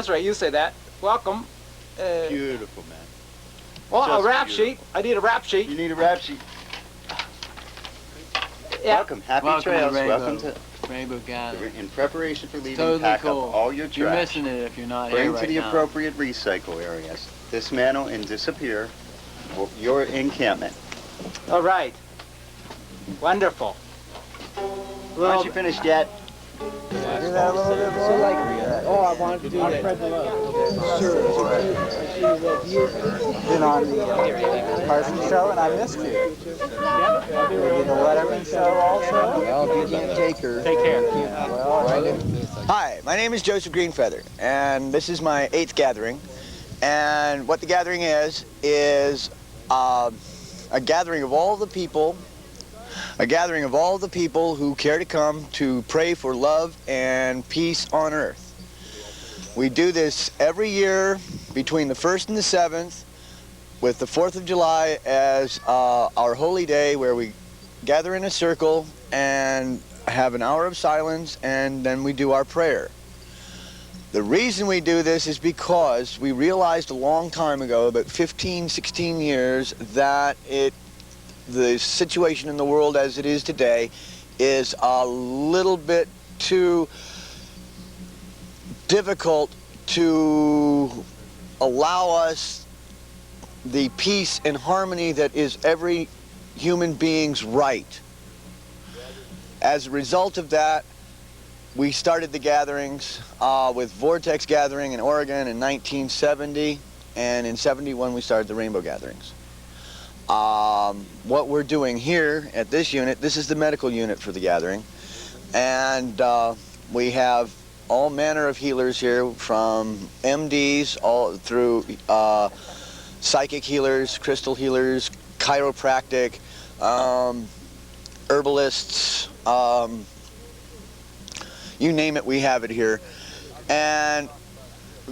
that's right. You say that. Welcome. Beautiful, man. Well, Just a rap beautiful. sheet. I need a rap sheet. You need a rap sheet. Yeah. Welcome. Happy Welcome trails. to Rainbow. Welcome to... Rainbow Gathering. In preparation for leaving, Totally pack cool. up all your trash. You're missing it if you're not Bring here to right the now. appropriate recycle areas. Dismantle and disappear your encampment. All right. Wonderful. Well, Aren't you finished yet? Do that a little bit more? Oh, I wanted to do that. Sure. Been on the Carson show and I missed you. Maybe the Letterman show also. Well, if you can't take her. take care. Hi, my name is Joseph Greenfeather, and this is my 8th gathering. And what the gathering is a gathering of all the people, who care to come to pray for love and peace on earth. We do this every year between the 1st and the 7th, with the 4th of July as our holy day, where we gather in a circle and have an hour of silence, and then we do our prayer. The reason we do this is because we realized a long time ago, about 15, 16 years, that the situation in the world as it is today is a little bit too difficult to allow us the peace and harmony that is every human being's right. As a result of that, we started the gatherings with Vortex Gathering in Oregon in 1970, and in 71 we started the Rainbow Gatherings. What we're doing here at this unit, this is the medical unit for the gathering, and we have all manner of healers here, from MDs all through psychic healers, crystal healers, chiropractic, herbalists, you name it, we have it here. And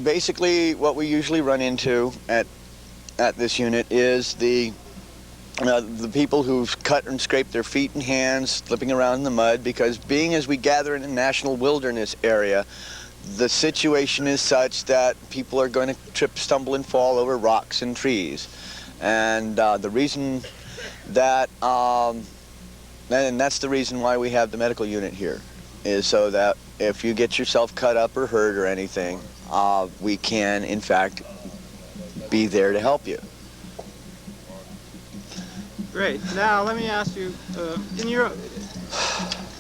basically what we usually run into at this unit is the people who've cut and scraped their feet and hands slipping around in the mud, because being as we gather in a national wilderness area, the situation is such that people are going to trip, stumble, and fall over rocks and trees. And the reason that, and that's the reason why we have the medical unit here, is so that if you get yourself cut up or hurt or anything, we can, in fact, be there to help you. Great. Now let me ask you,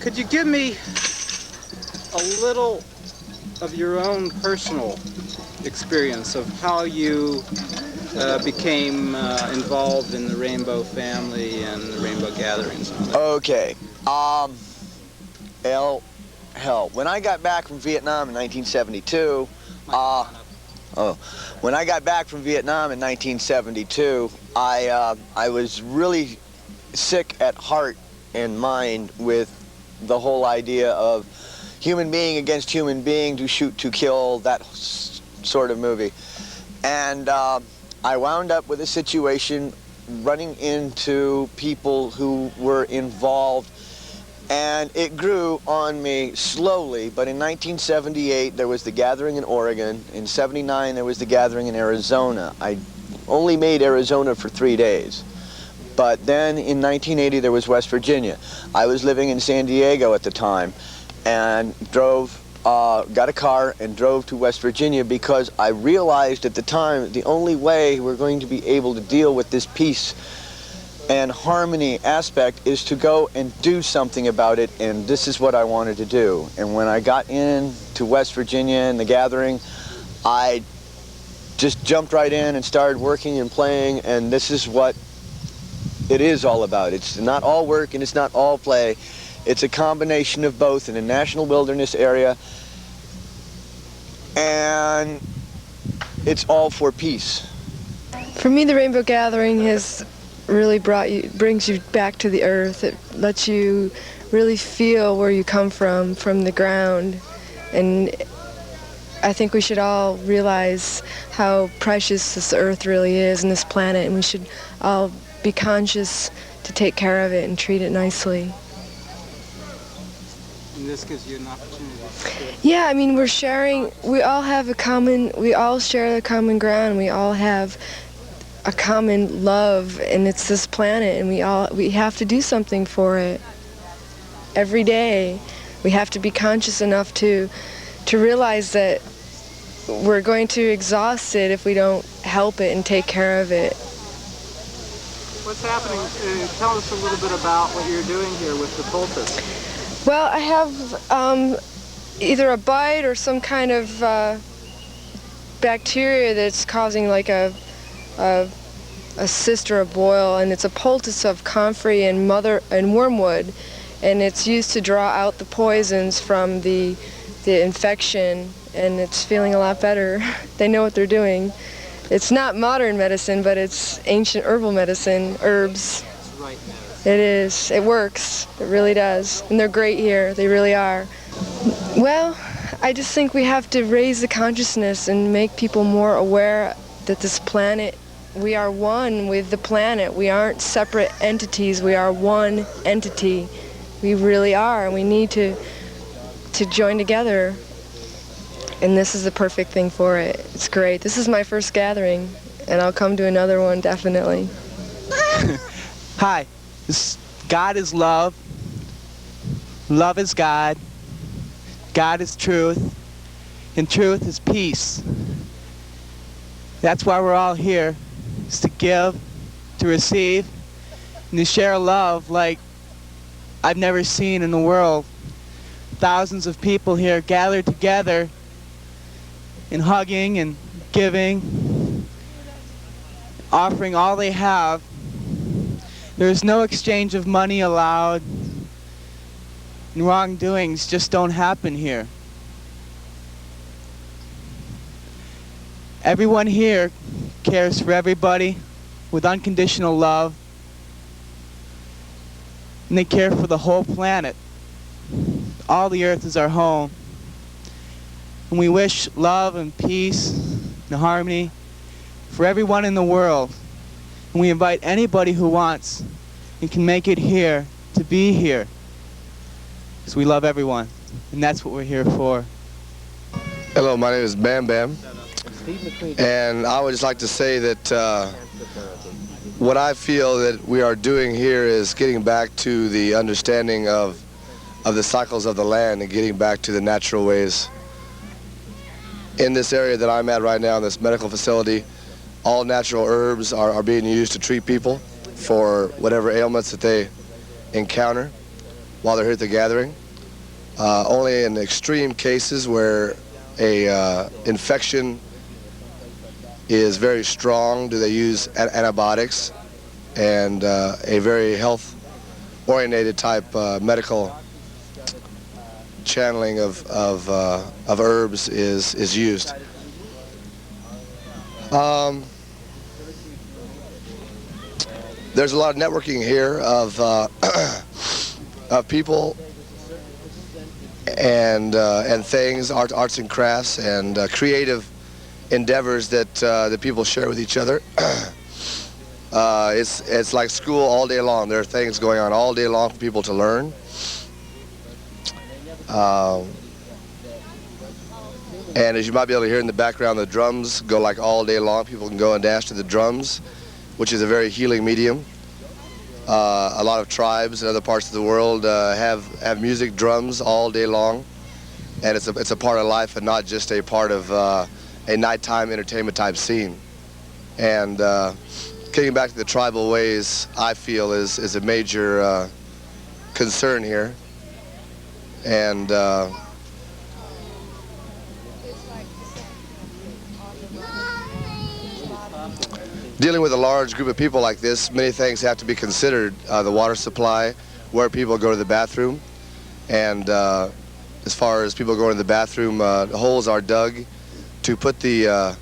could you give me a little of your own personal experience of how you became involved in the Rainbow family and the Rainbow Gatherings? Okay. Hell, when I got back from Vietnam in 1972, when I got back from Vietnam in 1972, I was really sick at heart and mind with the whole idea of human being against human being, to shoot to kill, that sort of movie. And I wound up with a situation running into people who were involved, and it grew on me slowly. But in 1978 there was the gathering in Oregon. In 79 there was the gathering in Arizona. I only made Arizona for 3 days. But then in 1980 there was West Virginia. I was living in San Diego at the time, and got a car and drove to West Virginia, because I realized at the time the only way we're going to be able to deal with this peace and harmony aspect is to go and do something about it, and this is what I wanted to do. And when I got into West Virginia and the gathering, I just jumped right in and started working and playing, and this is what it is all about. It's not all work and it's not all play. It's a combination of both in a national wilderness area, and it's all for peace. For me, the Rainbow Gathering has really brings you back to the earth. It lets you really feel where you come from the ground. And I think we should all realize how precious this earth really is and this planet, and we should all be conscious to take care of it and treat it nicely. And this gives you an opportunity to... Yeah, I mean, we're sharing, we all share the common ground, we all have a common love, and it's this planet, and we have to do something for it. Every day, we have to be conscious enough to realize that we're going to exhaust it if we don't help it and take care of it. What's happening? Tell us a little bit about what you're doing here with the poultice. Well, I have either a bite or some kind of bacteria that's causing like a cyst or a boil, and it's a poultice of comfrey and wormwood, and it's used to draw out the poisons from the infection, and it's feeling a lot better. They know what they're doing. It's not modern medicine, but it's ancient herbal medicine, herbs. It's right medicine. It is. It works. It really does. And they're great here. They really are. Well, I just think we have to raise the consciousness and make people more aware that this planet, we are one with the planet. We aren't separate entities. We are one entity. We really are. And we need to join together. And this is the perfect thing for it. It's great. This is my first gathering, and I'll come to another one definitely. Hi. God is love. Love is God. God is truth. And truth is peace. That's why we're all here, is to give, to receive, and to share love like I've never seen in the world. Thousands of people here gathered together and hugging and giving, offering all they have. There's no exchange of money allowed, and wrongdoings just don't happen here. Everyone here cares for everybody with unconditional love, and they care for the whole planet. All the earth is our home. And we wish love and peace and harmony for everyone in the world. And we invite anybody who wants and can make it here to be here. Because we love everyone. And that's what we're here for. Hello, my name is Bam Bam. And I would just like to say that what I feel that we are doing here is getting back to the understanding of the cycles of the land and getting back to the natural ways. In this area that I'm at right now, in this medical facility, all natural herbs are being used to treat people for whatever ailments that they encounter while they're here at the gathering. Only in extreme cases where a infection is very strong do they use antibiotics, and a very health-oriented type medical channeling of herbs is used. There's a lot of networking here of people and things, arts and crafts, and creative endeavors that people share with each other. It's like school all day long. There are things going on all day long for people to learn. And as you might be able to hear in the background, the drums go like all day long. People can go and dance to the drums, which is a very healing medium. A lot of tribes in other parts of the world have music, drums all day long, and it's a part of life and not just a part of a nighttime entertainment type scene. And getting back to the tribal ways, I feel is a major concern here. And dealing with a large group of people like this, many things have to be considered. The water supply, where people go to the bathroom, and as far as people going to the bathroom, holes are dug to put the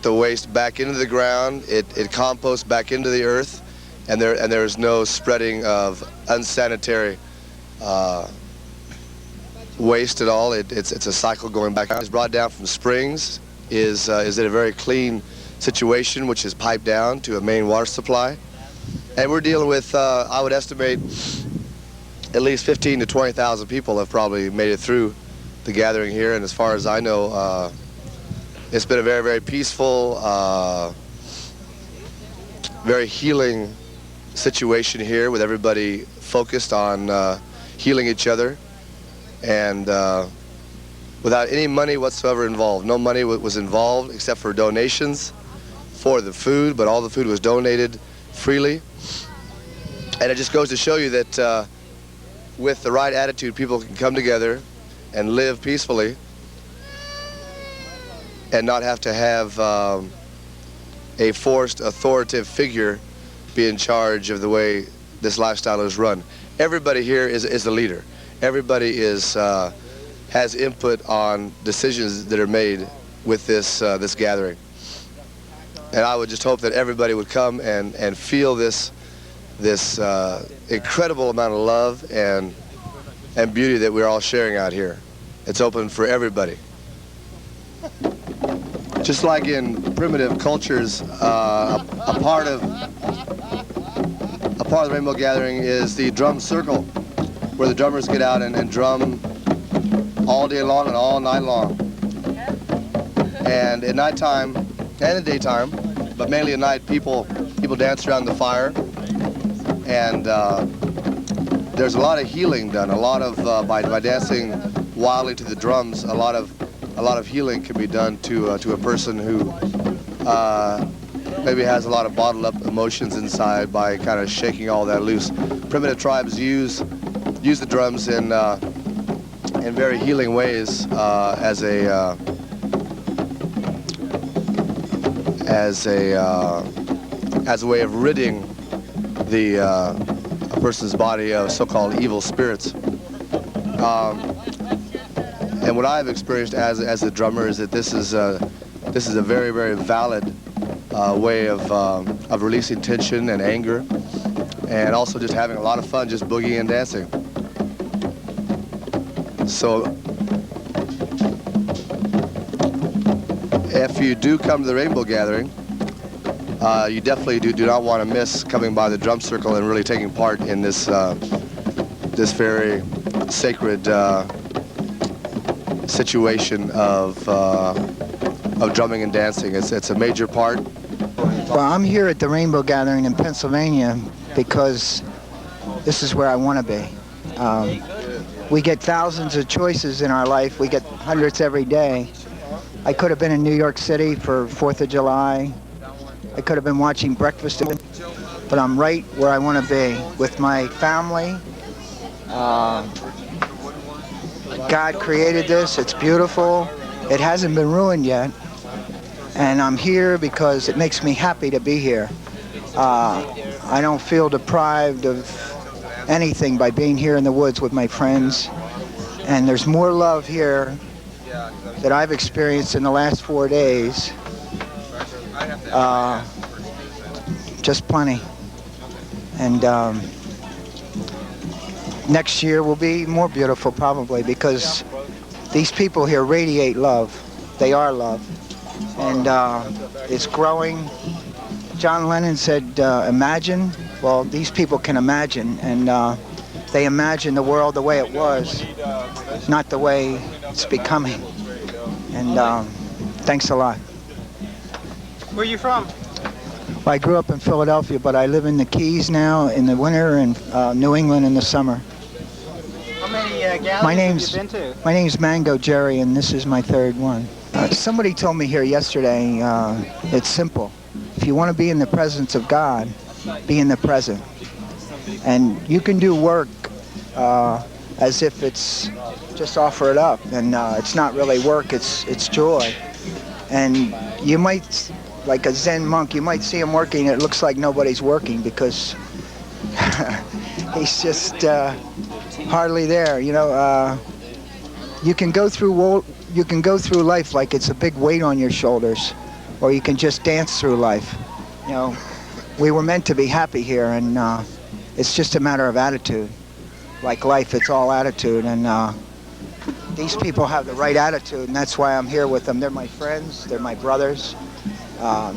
waste back into the ground. It composts back into the earth, and there is no spreading of unsanitary waste at all. It's a cycle going back. It's brought down from springs, is at a very clean situation, which is piped down to a main water supply. And we're dealing with, I would estimate, at least 15 to 20,000 people have probably made it through the gathering here. And as far as I know, it's been a very, very peaceful, very healing situation here, with everybody focused on healing each other, and without any money whatsoever involved. No money was involved except for donations for the food, but all the food was donated freely. And it just goes to show you that with the right attitude, people can come together and live peacefully and not have to have a forced authoritative figure be in charge of the way this lifestyle is run. Everybody here is a leader. Everybody has input on decisions that are made with this gathering. And I would just hope that everybody would come and feel this incredible amount of love and beauty that we're all sharing out here. It's open for everybody. Just like in primitive cultures, a part of the Rainbow Gathering is the drum circle, where the drummers get out and drum all day long and all night long. And at nighttime and in daytime, but mainly at night, people dance around the fire, and there's a lot of healing done. A lot of by dancing wildly to the drums, a lot of healing can be done to a person who maybe has a lot of bottled up emotions inside, by kind of shaking all that loose. Primitive tribes use the drums in very healing ways as a way of ridding a person's body of so-called evil spirits. And what I've experienced as a drummer is that this is a very, very valid way of releasing tension and anger, and also just having a lot of fun, just boogieing and dancing. So if you do come to the Rainbow Gathering, you definitely do not want to miss coming by the drum circle and really taking part in this very sacred situation of drumming and dancing. It's a major part. Well, I'm here at the Rainbow Gathering in Pennsylvania because this is where I want to be. We get thousands of choices in our life. We get hundreds every day. I could have been in New York City for 4th of July. I could have been watching breakfast, but I'm right where I want to be with my family. God created this. It's beautiful. It hasn't been ruined yet. And I'm here because it makes me happy to be here. I don't feel deprived of anything by being here in the woods with my friends. And there's more love here that I've experienced in the last 4 days. Just plenty. And next year will be more beautiful probably, because these people here radiate love. They are love. And it's growing. John Lennon said, imagine. Well, these people can imagine, and they imagine the world the way it was, not the way it's becoming. And thanks a lot. Where are you from? Well, I grew up in Philadelphia, but I live in the Keys now in the winter and New England in the summer. How many gatherings have you been to? My name's Mango Jerry, and this is my third one. Somebody told me here yesterday, it's simple. If you want to be in the presence of God, be in the present. And you can do work as if it's just offer it up, and it's not really work, it's joy. And you might, like a Zen monk, you might see him working, it looks like nobody's working because he's just hardly there, you know. You can go through life like it's a big weight on your shoulders, or you can just dance through life. You know, we were meant to be happy here, and it's just a matter of attitude. Like life, it's all attitude, and these people have the right attitude, and that's why I'm here with them. They're my friends, they're my brothers.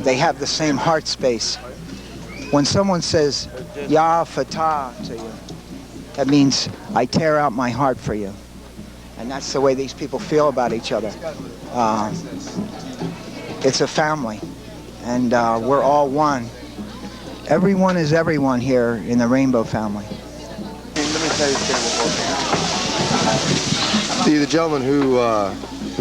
They have the same heart space. When someone says Ya Fatah to you, that means I tear out my heart for you. And that's the way these people feel about each other. It's a family, and we're all one. Everyone is everyone here in the Rainbow family. The gentleman who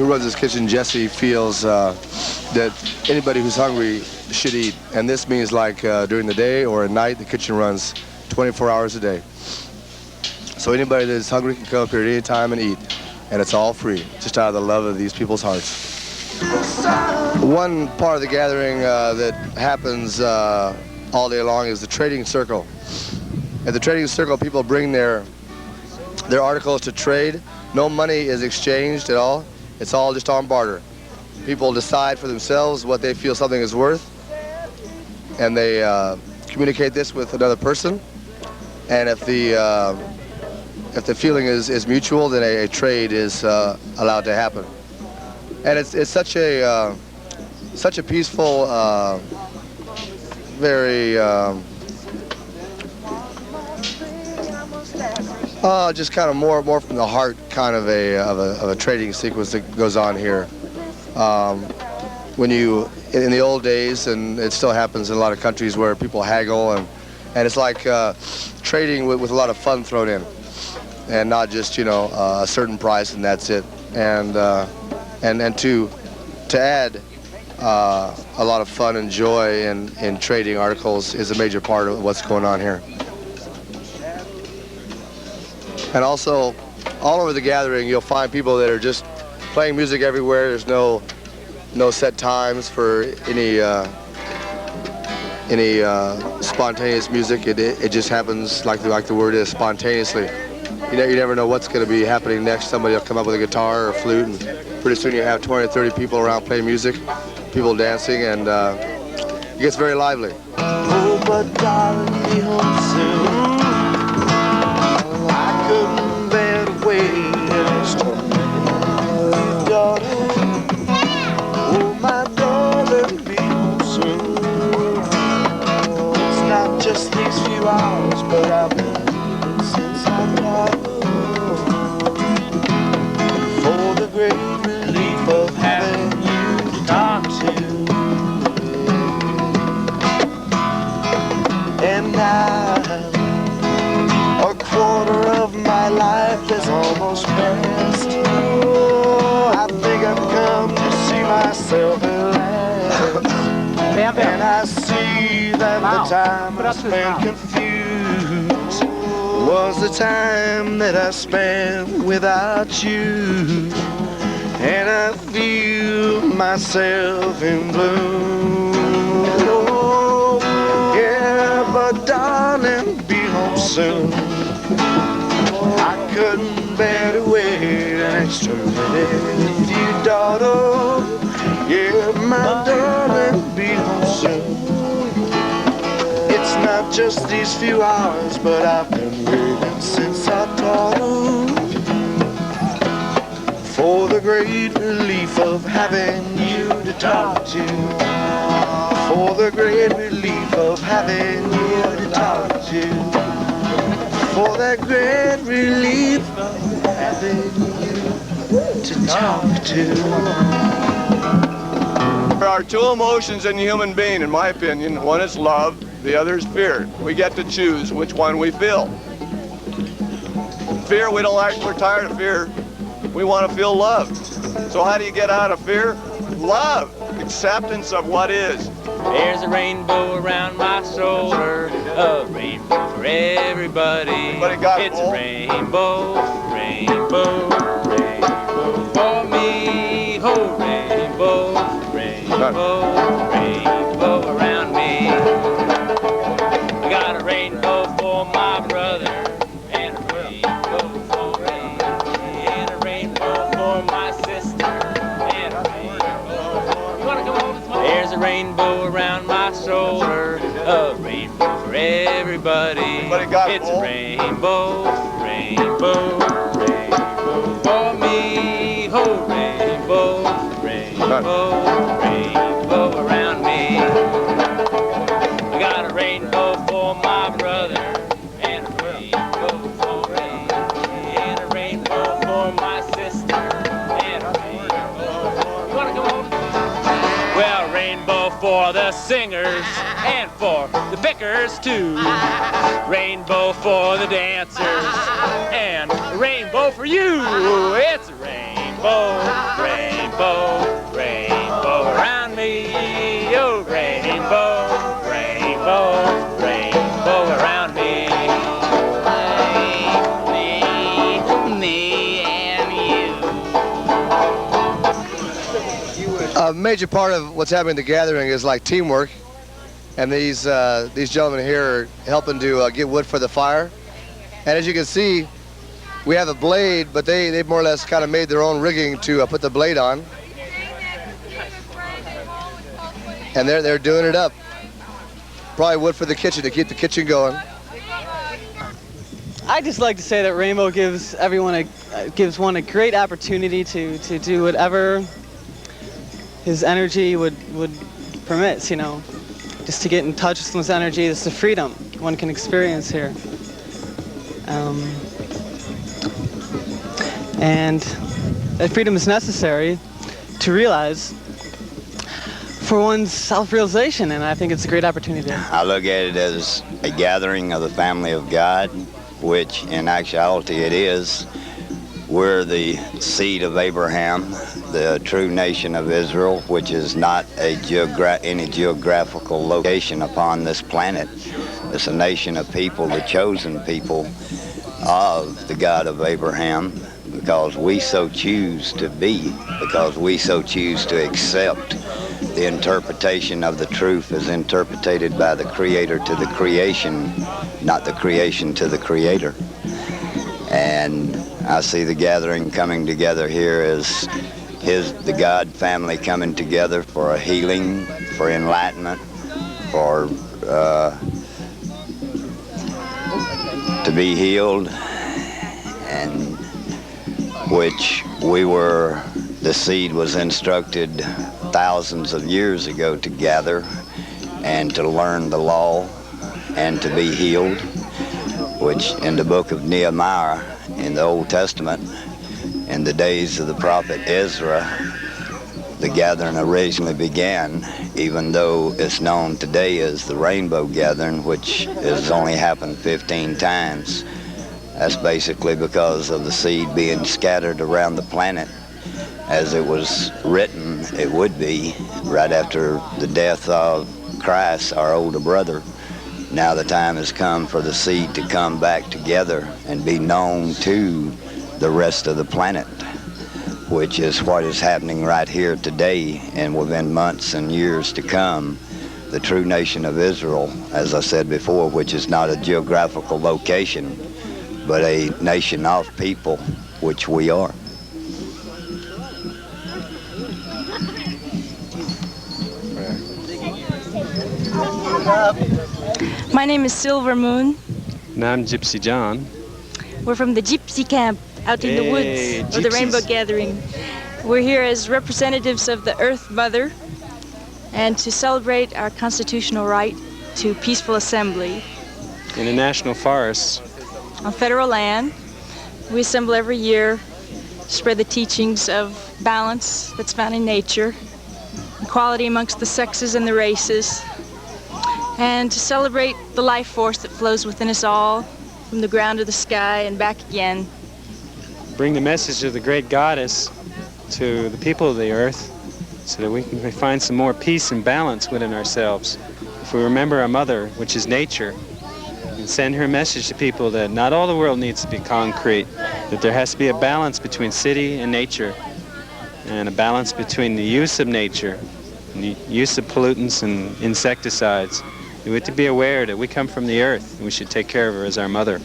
runs this kitchen, Jesse, feels that anybody who's hungry should eat. And this means like during the day or at night, the kitchen runs 24 hours a day. So anybody that's hungry can come up here at any time and eat. And it's all free, just out of the love of these people's hearts. One part of the gathering that happens all day long is the trading circle. At the trading circle, people bring their articles to trade. No money is exchanged at all. It's all just on barter. People decide for themselves what they feel something is worth, and they communicate this with another person. And if the feeling is mutual, then a trade is allowed to happen. And it's such a peaceful, very just kind of more from the heart kind of a trading sequence that goes on here. When you in the old days, and it still happens in a lot of countries where people haggle, and it's like trading with a lot of fun thrown in. And not just, you know, a certain price and that's it. And to add a lot of fun and joy in trading articles is a major part of what's going on here. And also, all over the gathering, you'll find people that are just playing music everywhere. There's no set times for any spontaneous music. It just happens like the word is, spontaneously. You never know what's going to be happening next. Somebody will come up with a guitar or a flute, and pretty soon you have 20 or 30 people around playing music, people dancing, and it gets very lively. Oh, but darling, be home soon. I couldn't bear to wait extra minute, daughter. Oh, my darling, be home soon. It's not just these few hours, but I've been since I got for the great relief of having you to talk to. And now a quarter of my life is almost past. Oh, I think I've come to see myself at last. And I see that the time I spent confused was the time that I spent without you. And I feel myself in bloom. Oh, yeah, but darling, be home soon. I couldn't bear to wait an extra minute with you, daughter. Yeah, my darling, be home soon. It's not just these few hours, but I've been waiting since I taught her. For the great relief of having you to talk to. For the great relief of having you to talk to. For that great relief of having you to talk to. There are two emotions in the human being, in my opinion. One is love, the other is fear. We get to choose which one we feel. Fear, we don't like, we're tired of fear. We want to feel love. So how do you get out of fear? Love, acceptance of what is. There's a rainbow around my shoulder, a rainbow for everybody. It's a rainbow, rainbow, rainbow for me. Oh, rainbow, rainbow, rainbow around me. I got a rainbow for my brother, and a rainbow for me, and a rainbow for my sister, and a rainbow. You wanna come home? There's a rainbow around my shoulder, a rainbow for everybody. It's a rainbow, rainbow, rainbow for me. Oh, rainbow, rainbow, rainbow around me. for the singers and for the pickers too. Rainbow for the dancers and a rainbow for you. It's a rainbow, rainbow, rainbow around me. Oh, rainbow, rainbow, rainbow around me. Me and you. A major part of what's happening at the gathering is like teamwork, and these gentlemen here are helping to get wood for the fire. And as you can see, we have a blade, but they more or less kind of made their own rigging to put the blade on. And they're doing it up. Probably wood for the kitchen to keep the kitchen going. I just like to say that Rainbow gives everyone gives one a great opportunity to do whatever his energy would permit, you know, just to get in touch with one's energy. It's the freedom one can experience here. And that freedom is necessary to realize for one's self-realization, and I think it's a great opportunity. I look at it as a gathering of the family of God, which in actuality it is. We're the seed of Abraham, the true nation of Israel, which is not any geographical location upon this planet. It's a nation of people, the chosen people of the God of Abraham, because we so choose to be, because we so choose to accept the interpretation of the truth as interpreted by the Creator to the creation, not the creation to the Creator. And I see the gathering coming together here as the God family coming together for a healing, for enlightenment, for to be healed, and which the seed was instructed thousands of years ago to gather and to learn the law and to be healed, which in the book of Nehemiah in the Old Testament, in the days of the prophet Ezra, the gathering originally began, even though it's known today as the Rainbow Gathering, which has only happened 15 times. That's basically because of the seed being scattered around the planet, as it was written it would be right after the death of Christ, our older brother. Now the time has come for the seed to come back together and be known to the rest of the planet, which is what is happening right here today, and within months and years to come, the true nation of Israel, as I said before, which is not a geographical location, but a nation of people, which we are. My name is Silver Moon. And I'm Gypsy John. We're from the Gypsy Camp out in the woods of the Rainbow Gathering. We're here as representatives of the Earth Mother and to celebrate our constitutional right to peaceful assembly. In a national forest. On federal land. We assemble every year to spread the teachings of balance that's found in nature, equality amongst the sexes and the races, and to celebrate the life force that flows within us all, from the ground to the sky and back again. Bring the message of the great goddess to the people of the earth so that we can find some more peace and balance within ourselves. If we remember our mother, which is nature, and send her message to people that not all the world needs to be concrete, that there has to be a balance between city and nature, and a balance between the use of nature and the use of pollutants and insecticides. We have to be aware that we come from the earth and we should take care of her as our mother.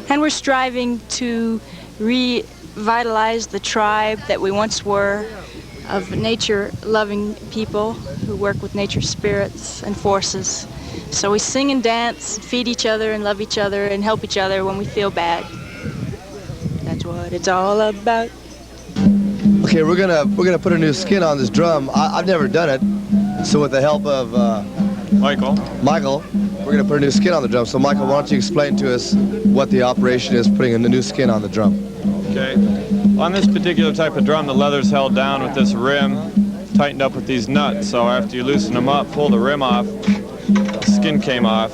And we're striving to revitalize the tribe that we once were, of nature-loving people who work with nature spirits and forces. So we sing and dance, feed each other and love each other and help each other when we feel bad. That's what it's all about. Okay, we're gonna put a new skin on this drum. I've never done it, so with the help of Michael, we're gonna put a new skin on the drum. So Michael, why don't you explain to us what the operation is, putting a new skin on the drum? Okay. On this particular type of drum, the leather's held down with this rim tightened up with these nuts. So after you loosen them up, pull the rim off, the skin came off.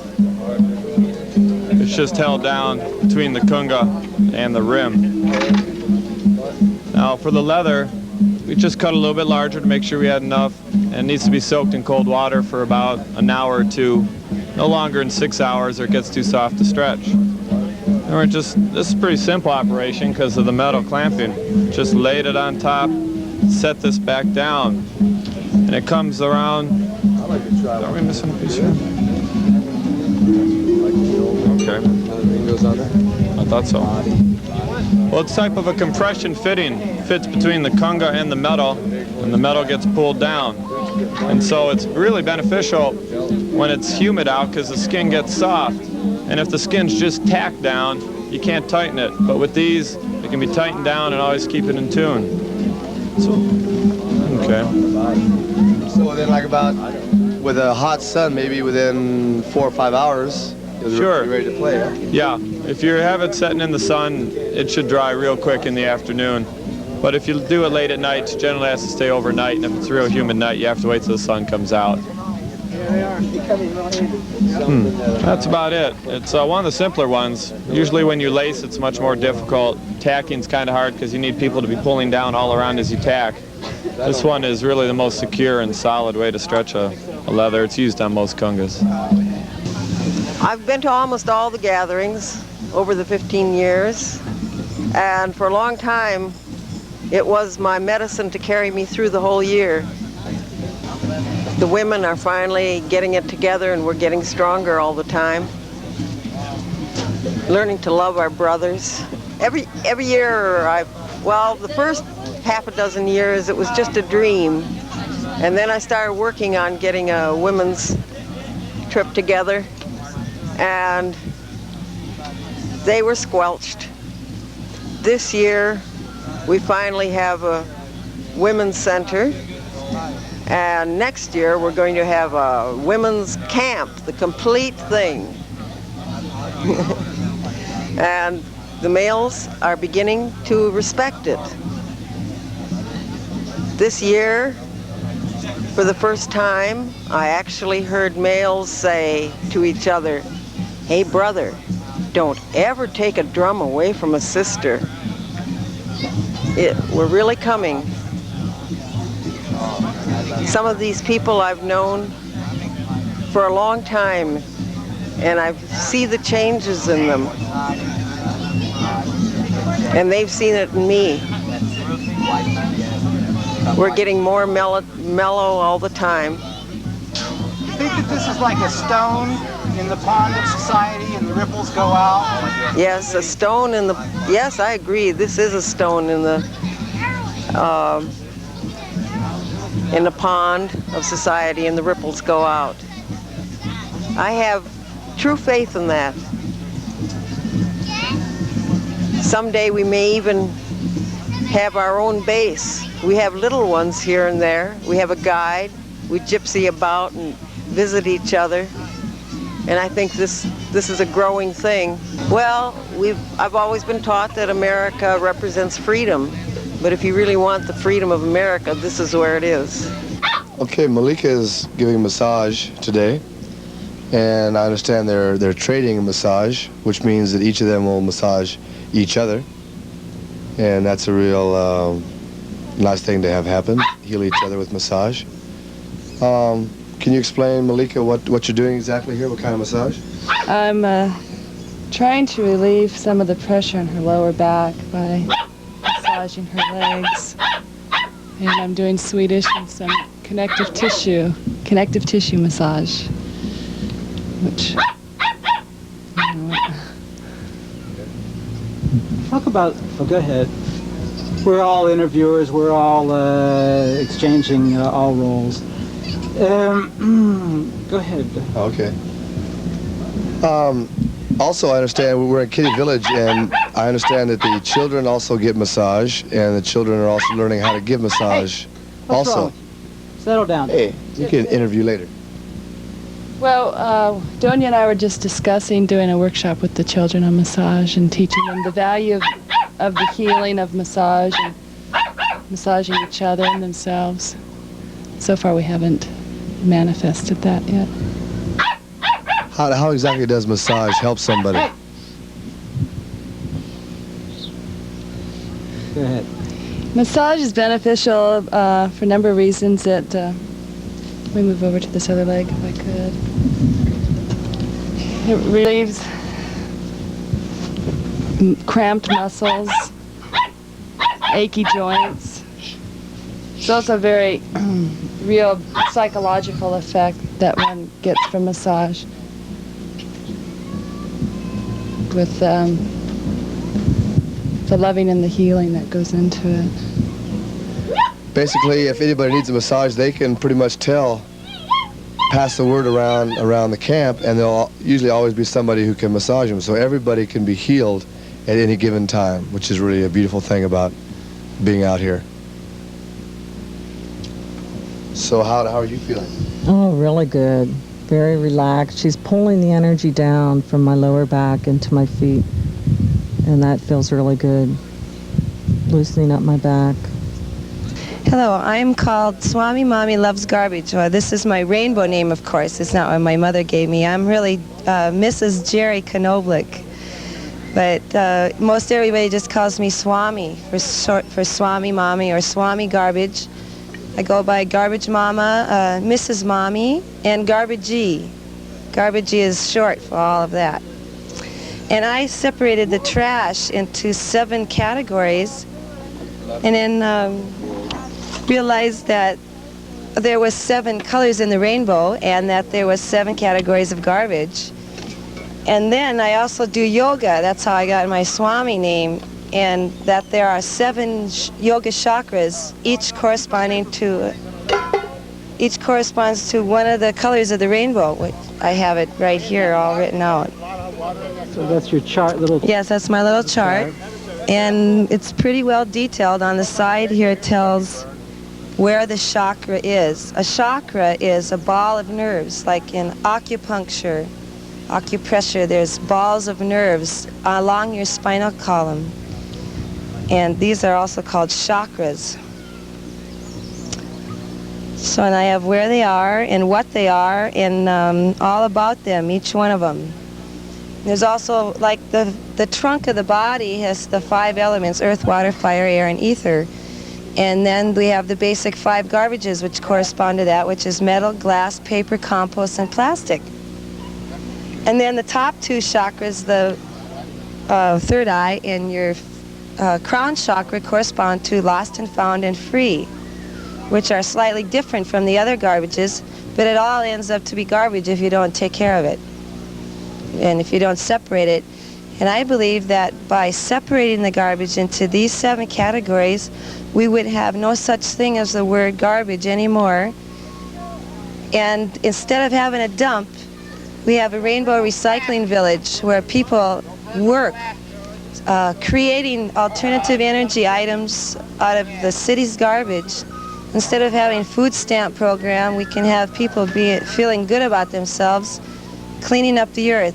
It's just held down between the kunga and the rim. Now for the leather, we just cut a little bit larger to make sure we had enough, and it needs to be soaked in cold water for about an hour or two, no longer than 6 hours or it gets too soft to stretch. And this is a pretty simple operation because of the metal clamping. Just laid it on top, set this back down, and it comes around. Are we missing a piece here? Okay. I thought so. Well, it's type of a compression fitting. Fits between the kunga and the metal gets pulled down. And so it's really beneficial when it's humid out because the skin gets soft. And if the skin's just tacked down, you can't tighten it. But with these, it can be tightened down and always keep it in tune. So, okay. So then like about, with a hot sun, maybe within 4 or 5 hours, Sure. you're ready to play, huh? Yeah, if you have it setting in the sun, it should dry real quick in the afternoon. But if you do it late at night, it generally has to stay overnight, and if it's a real humid night, you have to wait till the sun comes out. That's about it. It's one of the simpler ones. Usually when you lace, it's much more difficult. Tacking's kind of hard because you need people to be pulling down all around as you tack. This one is really the most secure and solid way to stretch a leather. It's used on most kungas. I've been to almost all the gatherings over the 15 years, and for a long time it was my medicine to carry me through the whole year. The women are finally getting it together and we're getting stronger all the time. Learning to love our brothers. Every year, the first half a dozen years it was just a dream, and then I started working on getting a women's trip together, and they were squelched. This year we finally have a women's center, and next year we're going to have a women's camp, the complete thing. And the males are beginning to respect it. This year, for the first time, I actually heard males say to each other, "Hey brother, don't ever take a drum away from a sister." We're really coming. Some of these people I've known for a long time, and I see the changes in them. And they've seen it in me. We're getting more mellow all the time. You think that this is like a stone in the pond of society and the ripples go out? Yes, a stone in the... Yes, I agree. This is a stone in the pond of society and the ripples go out. I have true faith in that. Someday we may even have our own base. We have little ones here and there. We have a guide. We gypsy about and visit each other. And I think this is a growing thing. Well, I've always been taught that America represents freedom. But if you really want the freedom of America, this is where it is. Okay, Malika is giving a massage today. And I understand they're trading a massage, which means that each of them will massage each other. And that's a real nice thing to have happen, heal each other with massage. Can you explain, Malika, what you're doing exactly here? What kind of massage? I'm trying to relieve some of the pressure on her lower back by massaging her legs. And I'm doing Swedish and some connective tissue massage, which, Talk about, go ahead. We're all interviewers, we're all exchanging all roles. Go ahead. Okay. Also, I understand we're in Kitty Village, and I understand that the children also get massage, and the children are also learning how to give massage. What's also. wrong? Settle down. Hey, you can interview later. well, Donia and I were just discussing doing a workshop with the children on massage and teaching them the value of the healing of massage and massaging each other and themselves. so far we haven't manifested that yet. How exactly does massage help somebody? Go ahead. Massage is beneficial for a number of reasons. Let me move over to this other leg if I could. It relieves cramped muscles, achy joints. It's also a very real psychological effect that one gets from massage with the loving and the healing that goes into it. Basically, if anybody needs a massage, they can pretty much pass the word around the camp, and there'll usually always be somebody who can massage them. So everybody can be healed at any given time, which is really a beautiful thing about being out here. So how are you feeling? Oh, really good. Very relaxed. She's pulling the energy down from my lower back into my feet, and that feels really good. Loosening up my back. Hello, I'm called Swami Mommy Loves Garbage. Well, this is my rainbow name, of course. It's not what my mother gave me. I'm really Mrs. Jerry Knoblich. But most everybody just calls me Swami, for short for Swami Mommy or Swami Garbage. I go by Garbage Mama, Mrs. Mommy, and Garbagee. Garbagee is short for all of that. And I separated the trash into 7 categories, and then realized that there was 7 colors in the rainbow, and that there was 7 categories of garbage. And then I also do yoga. That's how I got my Swami name. And that there are 7 yoga chakras, each corresponds to one of the colors of the rainbow. Which I have it right here, all written out. So that's your chart, little. Yes, that's my little chart, and it's pretty well detailed. On the side here, it tells where the chakra is. A chakra is a ball of nerves, like in acupuncture, acupressure. There's balls of nerves along your spinal column. And these are also called chakras. So, and I have where they are and what they are and all about them, each one of them. There's also, like the trunk of the body has the 5 elements, earth, water, fire, air, and ether. And then we have the basic 5 garbages which correspond to that, which is metal, glass, paper, compost, and plastic. And then the top 2 chakras, the third eye and your crown chakra, correspond to lost and found and free, which are slightly different from the other garbages, but it all ends up to be garbage if you don't take care of it and if you don't separate it. And I believe that by separating the garbage into these 7 categories, we would have no such thing as the word garbage anymore. And instead of having a dump, we have a rainbow recycling village where people work creating alternative energy items out of the city's garbage. Instead of having food stamp program, we can have people feeling good about themselves, cleaning up the earth.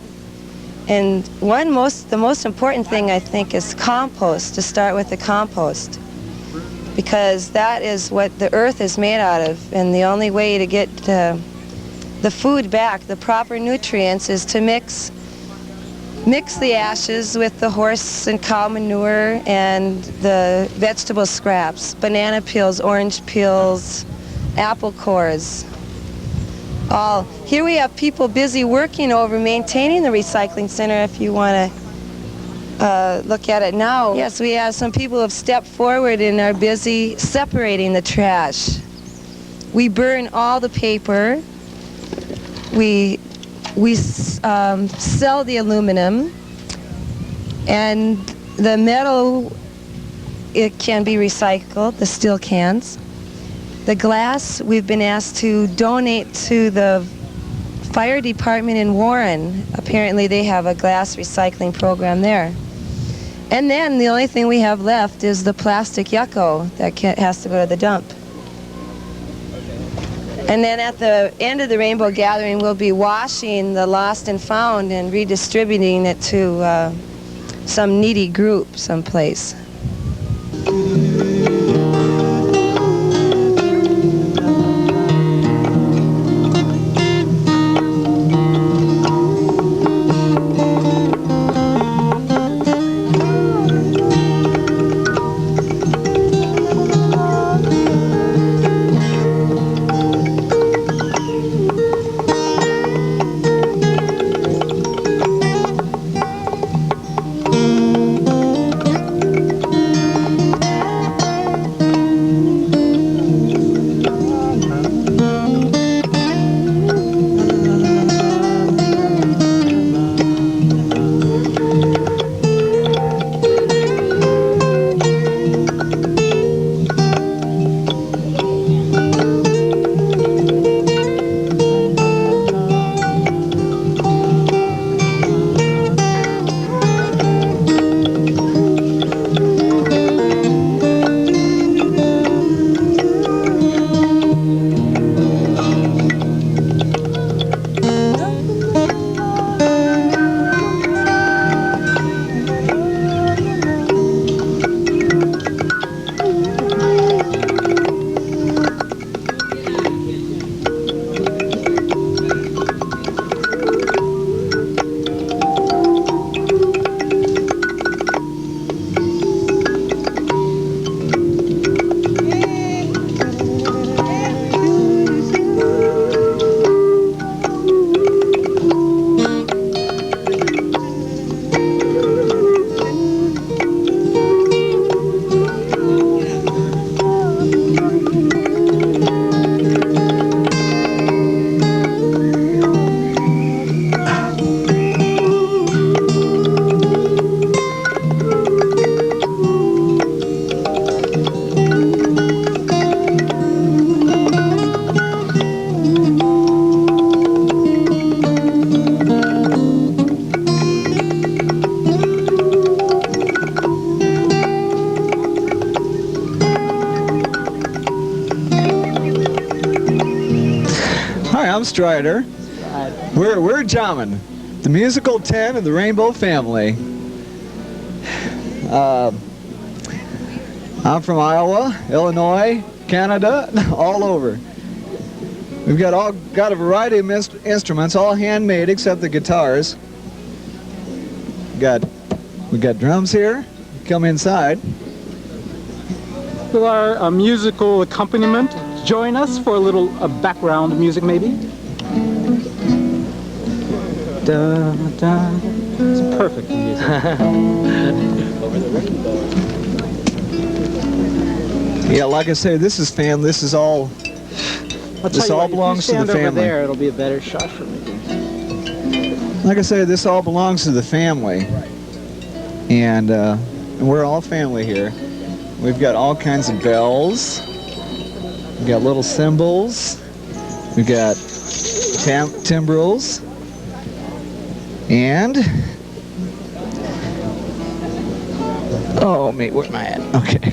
And the most important thing, I think, is compost, to start with the compost, because that is what the earth is made out of, and the only way to get the food back, the proper nutrients, is to mix the ashes with the horse and cow manure and the vegetable scraps, banana peels, orange peels, apple cores. Here we have people busy working over maintaining the recycling center, if you want to look at it now. Yes, we have some people who have stepped forward and are busy separating the trash. We burn all the paper. We sell the aluminum, and the metal, it can be recycled, the steel cans. The glass, we've been asked to donate to the fire department in Warren. Apparently they have a glass recycling program there. And then the only thing we have left is the plastic yucco that has to go to the dump. And then at the end of the Rainbow Gathering, we'll be washing the lost and found and redistributing it to some needy group someplace. I'm Strider. We're jamming. The musical 10 of the Rainbow Family. I'm from Iowa, Illinois, Canada, all over. We've got a variety of instruments, all handmade except the guitars. We got drums here. Come inside. With our musical accompaniment, join us for a little background music, maybe. Da, da. It's perfect music. Yeah, like I say, this is This is all. This all belongs to the family. Over there, it'll be a better shot for me. Like I say, this all belongs to the family, and we're all family here. We've got all kinds of bells. We've got little cymbals. We've got timbrels. And oh, mate, where am I at? Okay.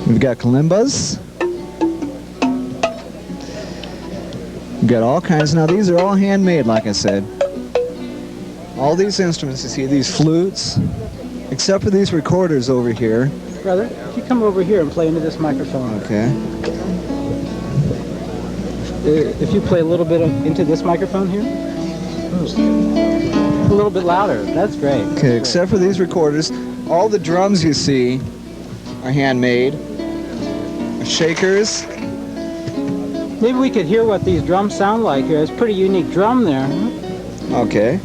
We've got kalimbas. We've got all kinds. Now these are all handmade, like I said. All these instruments you see, these flutes, except for these recorders over here. Brother, if you come over here and play into this microphone. Okay. If you play a little bit into this microphone here. A little bit louder. That's great. Okay, except for these recorders, all the drums you see are handmade. Shakers. Maybe we could hear what these drums sound like here. It's a pretty unique drum there. Huh? Okay.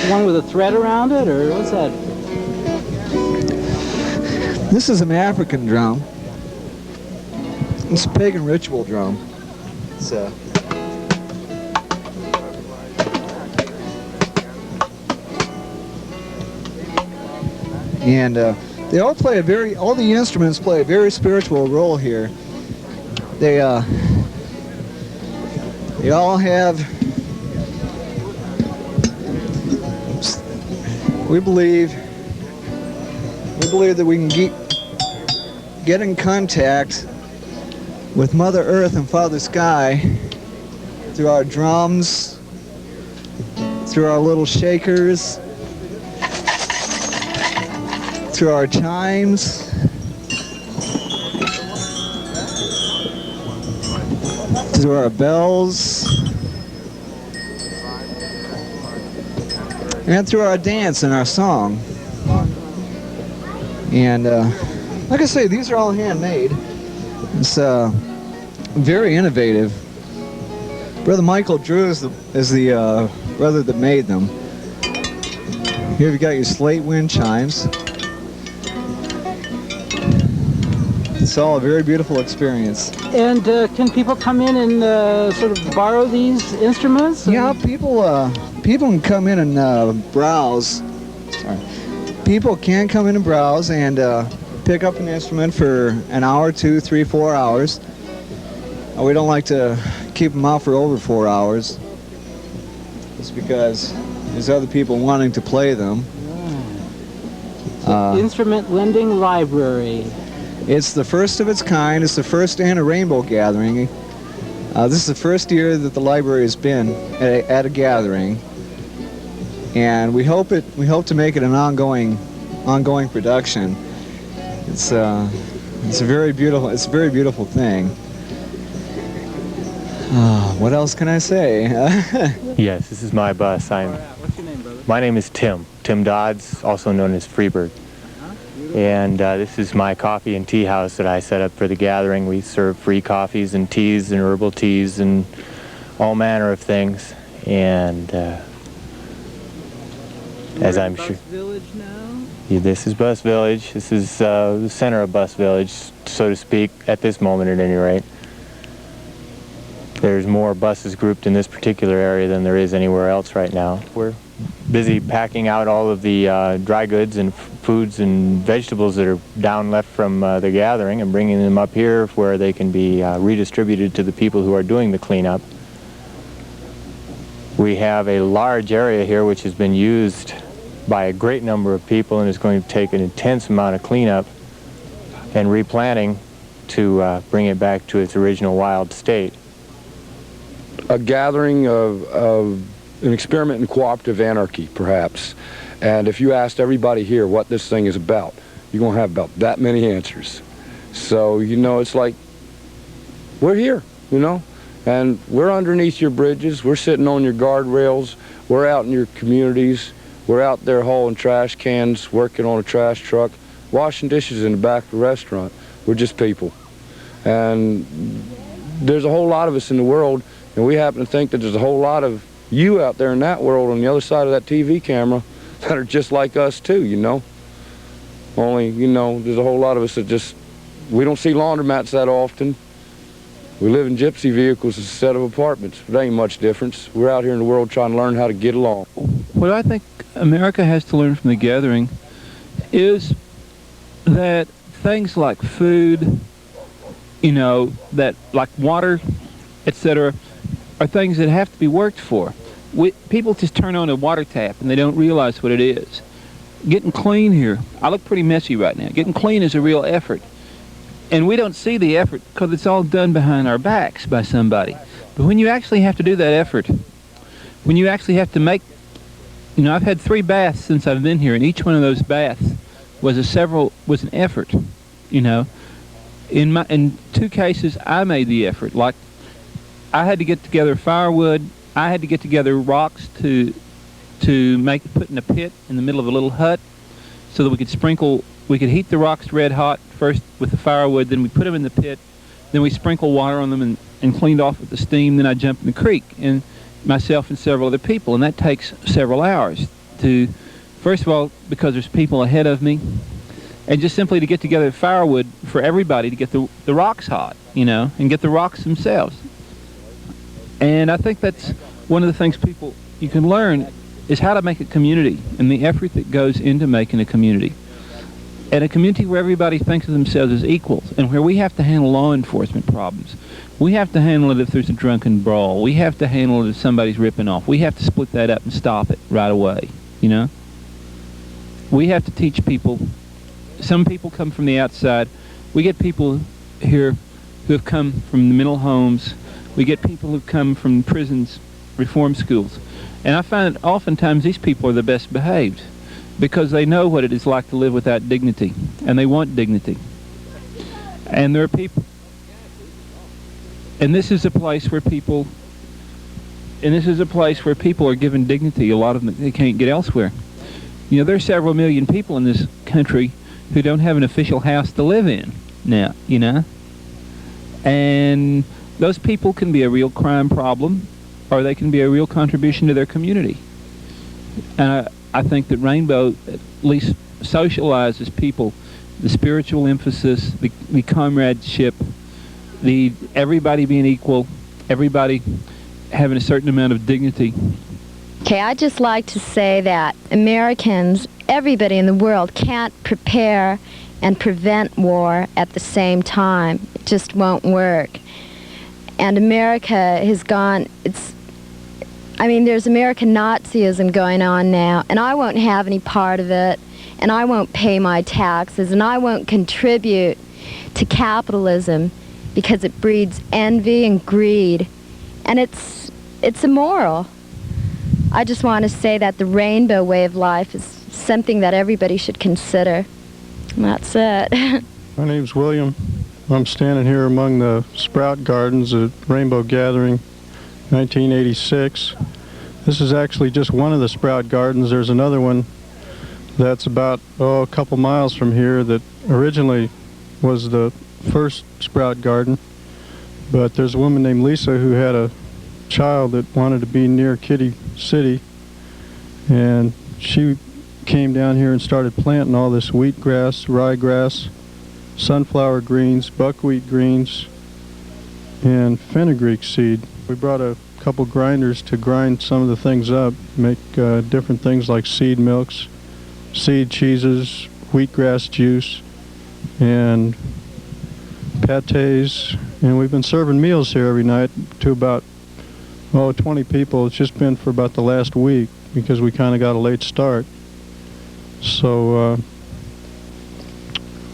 One with a thread around it, or what's that? This is an African drum. It's a pagan ritual drum. It's and they all play all the instruments play a very spiritual role here. They all have, we believe that we can get in contact with Mother Earth and Father Sky through our drums, through our little shakers, through our chimes, through our bells, and through our dance and our song. And like I say, these are all handmade. It's very innovative. Brother Michael Drew is the brother that made them. Here you got your slate wind chimes. It's all a very beautiful experience. And can people come in and sort of borrow these instruments? Yeah, people can come in and browse. Sorry. People can come in and browse and pick up an instrument for an hour, 2, 3, 4 hours. We don't like to keep them out for over 4 hours. It's because there's other people wanting to play them. Instrument Lending Library. It's the first of its kind. It's the first in a rainbow gathering. This is the first year that the library has been at a gathering, and we hope to make it an ongoing production. It's a very beautiful thing. What else can I say? Yes, this is my bus. What's your name, brother? My name is Tim Dodds, also known as Freebird. And this is my coffee and tea house that I set up for the gathering. We serve free coffees and teas and herbal teas and all manner of things. And as I'm sure, Village now? Yeah, this is Bus Village. This is the center of Bus Village, so to speak, at this moment at any rate. There's more buses grouped in this particular area than there is anywhere else right now. We're busy packing out all of the dry goods and foods and vegetables that are down left from the gathering and bringing them up here where they can be redistributed to the people who are doing the cleanup. We have a large area here which has been used by a great number of people and is going to take an intense amount of cleanup and replanting to bring it back to its original wild state. a gathering of an experiment in cooperative anarchy, perhaps. And if you asked everybody here what this thing is about, you're going to have about that many answers. So, you know, it's like, we're here, you know, and we're underneath your bridges, we're sitting on your guardrails, we're out in your communities, we're out there hauling trash cans, working on a trash truck, washing dishes in the back of the restaurant. We're just people. And there's a whole lot of us in the world, and we happen to think that there's a whole lot of you out there in that world on the other side of that TV camera that are just like us too, you know. Only, you know, there's a whole lot of us that just, we don't see laundromats that often. We live in gypsy vehicles instead of apartments. But there ain't much difference. We're out here in the world trying to learn how to get along. What I think America has to learn from the gathering is that things like food, you know, that like water, etc., are things that have to be worked for. People just turn on a water tap and they don't realize what it is. Getting clean here, I look pretty messy right now. Getting clean is a real effort. And we don't see the effort because it's all done behind our backs by somebody. But when you actually have to do that effort, when you actually have to make, you know, I've had 3 baths since I've been here, and each one of those baths was an effort, you know. In 2 cases, I made the effort. Like, I had to get together firewood. I had to get together rocks to put in a pit in the middle of a little hut so that we could heat the rocks red hot first with the firewood, then we put them in the pit, then we sprinkle water on them and cleaned off with the steam, then I jumped in the creek, and myself and several other people, and that takes several hours to, first of all, because there's people ahead of me, and just simply to get together firewood for everybody to get the rocks hot, you know, and get the rocks themselves. And I think that's one of the things you can learn is how to make a community and the effort that goes into making a community. And a community where everybody thinks of themselves as equals, and where we have to handle law enforcement problems. We have to handle it if there's a drunken brawl. We have to handle it if somebody's ripping off. We have to split that up and stop it right away, you know? We have to teach people. Some people come from the outside. We get people here who have come from the mental homes. We get people who come from prisons, reform schools. And I find that oftentimes these people are the best behaved, because they know what it is like to live without dignity, and they want dignity. And there are people, and this is a place where people are given dignity. A lot of them they can't get elsewhere. You know, there are several million people in this country who don't have an official house to live in now, you know? And those people can be a real crime problem, or they can be a real contribution to their community. And I think that Rainbow at least socializes people, the spiritual emphasis, the comradeship, the everybody being equal, everybody having a certain amount of dignity. Okay, I'd just like to say that Americans, everybody in the world, can't prepare and prevent war at the same time. It just won't work. And America has gone, there's American Nazism going on now, and I won't have any part of it, and I won't pay my taxes, and I won't contribute to capitalism because it breeds envy and greed, and it's immoral. I just want to say that the rainbow way of life is something that everybody should consider. And that's it. My name's William. I'm standing here among the sprout gardens at Rainbow Gathering 1986. This is actually just one of the sprout gardens. There's another one that's about a couple miles from here that originally was the first sprout garden. But there's a woman named Lisa who had a child that wanted to be near Kitty City, and she came down here and started planting all this wheatgrass, ryegrass, sunflower greens, buckwheat greens, and fenugreek seed. We brought a couple grinders to grind some of the things up, make different things like seed milks, seed cheeses, wheatgrass juice, and pâtés. And we've been serving meals here every night to about 20 people. It's just been for about the last week because we kind of got a late start. So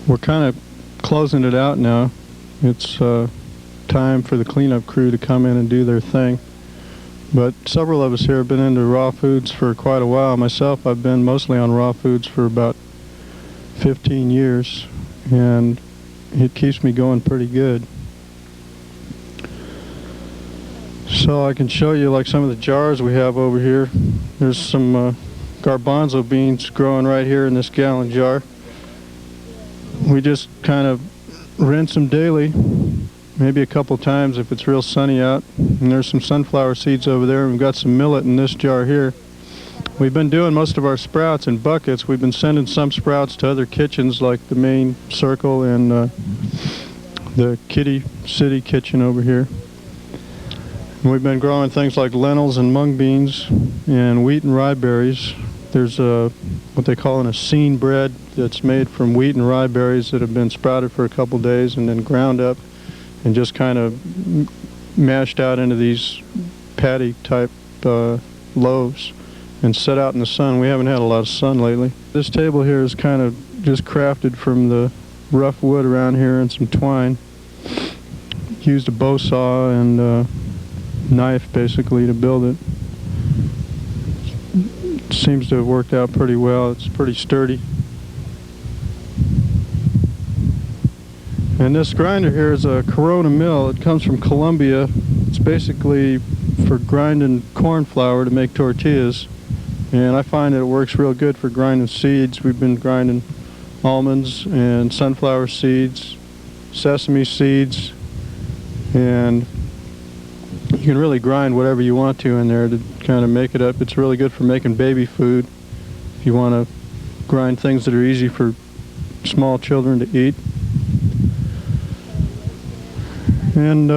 we're kind of closing it out now. It's time for the cleanup crew to come in and do their thing. But several of us here have been into raw foods for quite a while. Myself, I've been mostly on raw foods for about 15 years, and it keeps me going pretty good. So I can show you like some of the jars we have over here. There's some garbanzo beans growing right here in this gallon jar. We just kind of rinse them daily, maybe a couple times if it's real sunny out. And there's some sunflower seeds over there. We've got some millet in this jar here. We've been doing most of our sprouts in buckets. We've been sending some sprouts to other kitchens like the main circle and the Kitty City kitchen over here. And we've been growing things like lentils and mung beans and wheat and rye berries. There's what they call an Essene bread that's made from wheat and rye berries that have been sprouted for a couple days and then ground up and just kind of mashed out into these patty type loaves and set out in the sun. We haven't had a lot of sun lately. This table here is kind of just crafted from the rough wood around here and some twine. Used a bow saw and knife basically to build it. It seems to have worked out pretty well. It's pretty sturdy. And this grinder here is a Corona mill. It comes from Colombia. It's basically for grinding corn flour to make tortillas. And I find that it works real good for grinding seeds. We've been grinding almonds and sunflower seeds, sesame seeds, and you can really grind whatever you want to in there to kind of make it up. It's really good for making baby food if you want to grind things that are easy for small children to eat. And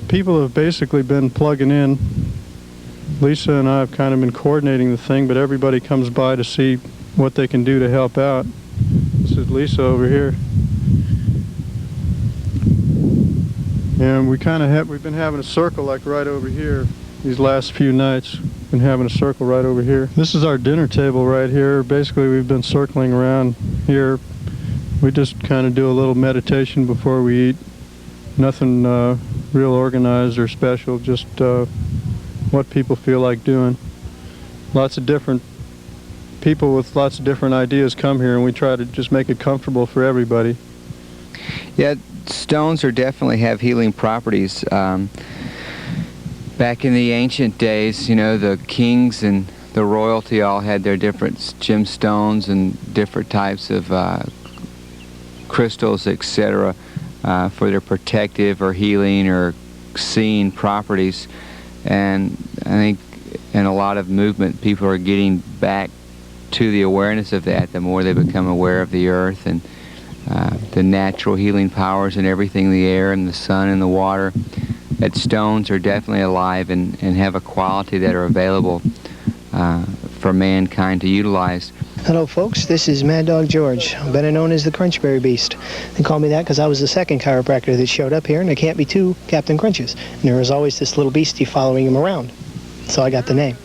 people have basically been plugging in. Lisa and I have kind of been coordinating the thing, but everybody comes by to see what they can do to help out. This is Lisa over here. And we've been having a circle like right over here these last few nights. Been having a circle right over here. This is our dinner table right here. Basically we've been circling around here. We just kind of do a little meditation before we eat. Nothing real organized or special, just what people feel like doing. Lots of different people with lots of different ideas come here, and we try to just make it comfortable for everybody. Yeah, stones definitely have healing properties. Back in the ancient days, you know, the kings and the royalty all had their different gemstones and different types of crystals, etc., for their protective or healing or seeing properties. And I think in a lot of movement, people are getting back to the awareness of that the more they become aware of the earth and the natural healing powers and everything, the air and the sun and the water. That stones are definitely alive and have a quality that are available for mankind to utilize. Hello folks, this is Mad Dog George, better known as the Crunchberry Beast. They call me that because I was the second chiropractor that showed up here, and there can't be two Captain Crunches. And there was always this little beastie following him around, so I got the name.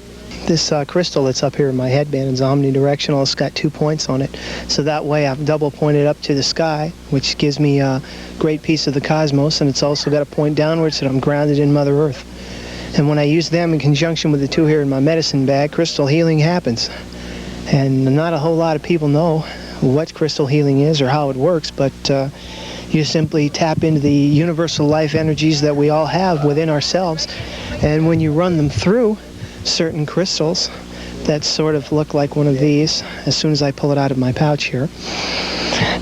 This crystal that's up here in my headband is omnidirectional. It's got 2 points on it, so that way I've double pointed up to the sky, which gives me a great piece of the cosmos, and it's also got a point downwards so that I'm grounded in Mother Earth. And when I use them in conjunction with the two here in my medicine bag, crystal healing happens. And not a whole lot of people know what crystal healing is or how it works, but you simply tap into the universal life energies that we all have within ourselves, and when you run them through certain crystals that sort of look like one of these, as soon as I pull it out of my pouch here,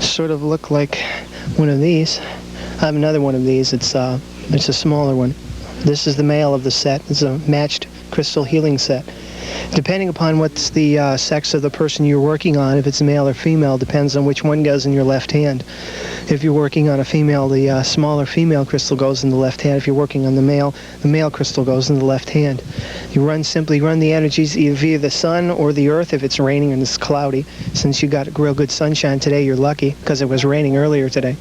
sort of look like one of these. I have another one of these. It's a smaller one. This is the male of the set. It's a matched crystal healing set. Depending upon what's the sex of the person you're working on, if it's male or female, depends on which one goes in your left hand. If you're working on a female, the smaller female crystal goes in the left hand. If you're working on the male crystal goes in the left hand. You simply run the energies either via the sun or the earth if it's raining and it's cloudy. Since you got real good sunshine today, you're lucky because it was raining earlier today.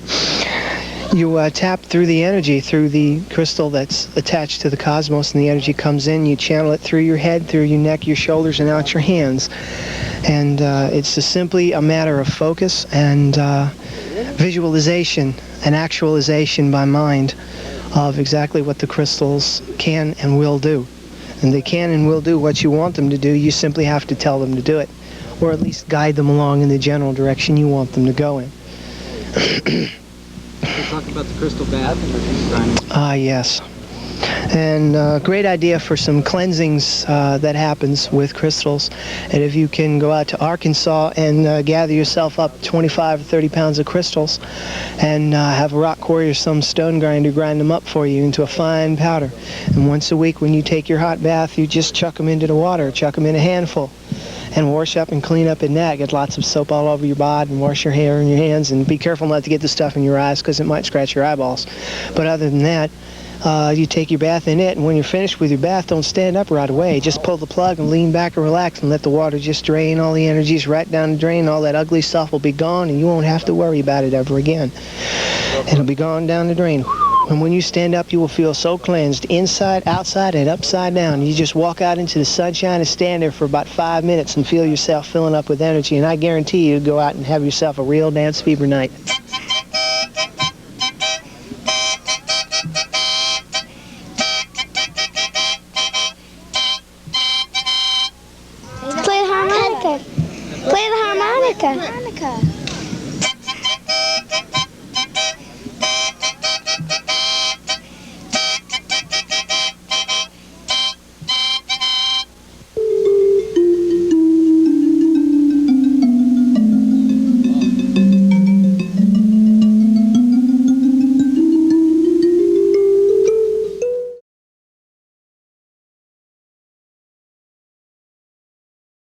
You tap through the energy, through the crystal that's attached to the cosmos, and the energy comes in. You channel it through your head, through your neck, your shoulders, and out your hands. And it's just simply a matter of focus and visualization and actualization by mind of exactly what the crystals can and will do. And they can and will do what you want them to do. You simply have to tell them to do it, or at least guide them along in the general direction you want them to go in. We'll talk about the crystal bath. Yes. And great idea for some cleansings that happens with crystals. And if you can go out to Arkansas and gather yourself up 25 or 30 pounds of crystals and have a rock quarry or some stone grinder grind them up for you into a fine powder. And once a week when you take your hot bath, you just chuck them into the water, chuck them in a handful, and wash up and clean up in that. Get lots of soap all over your body and wash your hair and your hands, and be careful not to get the stuff in your eyes because it might scratch your eyeballs. But other than that, you take your bath in it, and when you're finished with your bath, don't stand up right away. Just pull the plug and lean back and relax and let the water just drain all the energies right down the drain. All that ugly stuff will be gone, and you won't have to worry about it ever again. It'll be gone down the drain. And when you stand up, you will feel so cleansed, inside, outside, and upside down. You just walk out into the sunshine and stand there for about 5 minutes and feel yourself filling up with energy, and I guarantee you to go out and have yourself a real dance fever night. Play the harmonica. Play the harmonica.